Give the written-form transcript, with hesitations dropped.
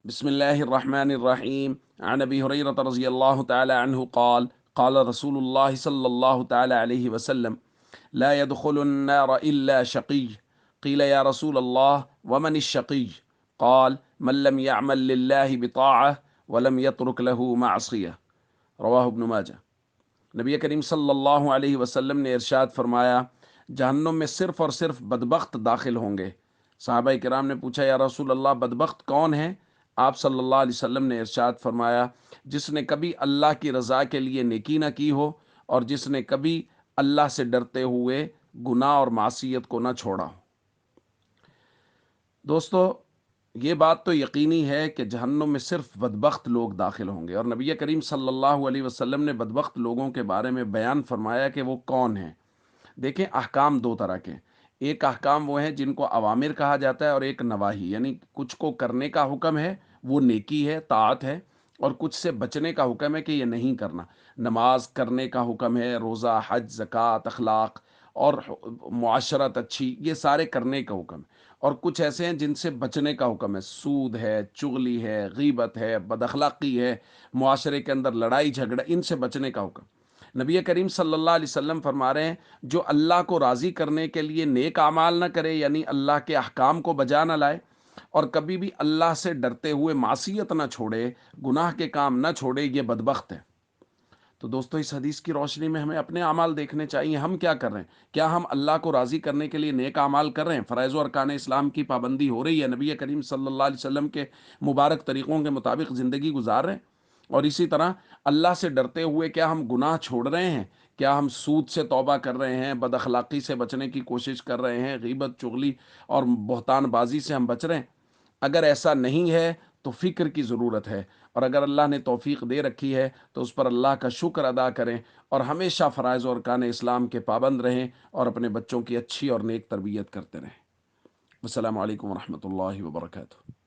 بسم الله الرحمن الرحيم. عن أبي هريرة رضي الله تعالى عنه قال قال رسول الله صلى الله تعالى عليه وسلم: لا يدخل النار إلا شقي. قيل يا رسول الله ومن الشقي؟ قال: من لم يعمل لله بطاعة ولم يترك له معصية. رواہ ابن ماجہ۔ نبی کریم صلی اللہ علیہ وسلم نے ارشاد فرمایا، جہنم میں صرف اور صرف بدبخت داخل ہوں گے۔ صحابہ کرام نے پوچھا، یا رسول اللہ بدبخت کون ہے؟ آپ صلی اللہ علیہ وسلم نے ارشاد فرمایا، جس نے کبھی اللہ کی رضا کے لیے نیکی نہ کی ہو اور جس نے کبھی اللہ سے ڈرتے ہوئے گناہ اور معصیت کو نہ چھوڑا ہو۔ دوستو، یہ بات تو یقینی ہے کہ جہنم میں صرف بدبخت لوگ داخل ہوں گے، اور نبی کریم صلی اللہ علیہ وسلم نے بدبخت لوگوں کے بارے میں بیان فرمایا کہ وہ کون ہیں۔ دیکھیں، احکام دو طرح کے، ایک احکام وہ ہیں جن کو اوامر کہا جاتا ہے، اور ایک نواہی، یعنی کچھ کو کرنے کا حکم ہے، وہ نیکی ہے، طاعت ہے، اور کچھ سے بچنے کا حکم ہے کہ یہ نہیں کرنا۔ نماز کرنے کا حکم ہے، روزہ، حج، زکوٰۃ، اخلاق اور معاشرت اچھی، یہ سارے کرنے کا حکم ہے۔ اور کچھ ایسے ہیں جن سے بچنے کا حکم ہے، سود ہے، چغلی ہے، غیبت ہے، بد اخلاقی ہے، معاشرے کے اندر لڑائی جھگڑا، ان سے بچنے کا حکم۔ نبی کریم صلی اللہ علیہ وسلم فرما رہے ہیں، جو اللہ کو راضی کرنے کے لیے نیک اعمال نہ کرے، یعنی اللہ کے احکام کو بجا نہ لائے، اور کبھی بھی اللہ سے ڈرتے ہوئے معصیت نہ چھوڑے، گناہ کے کام نہ چھوڑے، یہ بدبخت ہے۔ تو دوستو، اس حدیث کی روشنی میں ہمیں اپنے اعمال دیکھنے چاہیے، ہم کیا کر رہے ہیں؟ کیا ہم اللہ کو راضی کرنے کے لیے نیک اعمال کر رہے ہیں؟ فرائض و ارکان اسلام کی پابندی ہو رہی ہے؟ نبی کریم صلی اللہ علیہ وسلم کے مبارک طریقوں کے مطابق زندگی گزار رہے ہیں؟ اور اسی طرح اللہ سے ڈرتے ہوئے کیا ہم گناہ چھوڑ رہے ہیں؟ کیا ہم سود سے توبہ کر رہے ہیں، بد اخلاقی سے بچنے کی کوشش کر رہے ہیں، غیبت، چغلی اور بہتان بازی سے ہم بچ رہے ہیں؟ اگر ایسا نہیں ہے تو فکر کی ضرورت ہے، اور اگر اللہ نے توفیق دے رکھی ہے تو اس پر اللہ کا شکر ادا کریں، اور ہمیشہ فرائض اور ارکان اسلام کے پابند رہیں، اور اپنے بچوں کی اچھی اور نیک تربیت کرتے رہیں۔ السلام علیکم ورحمۃ اللہ وبرکاتہ۔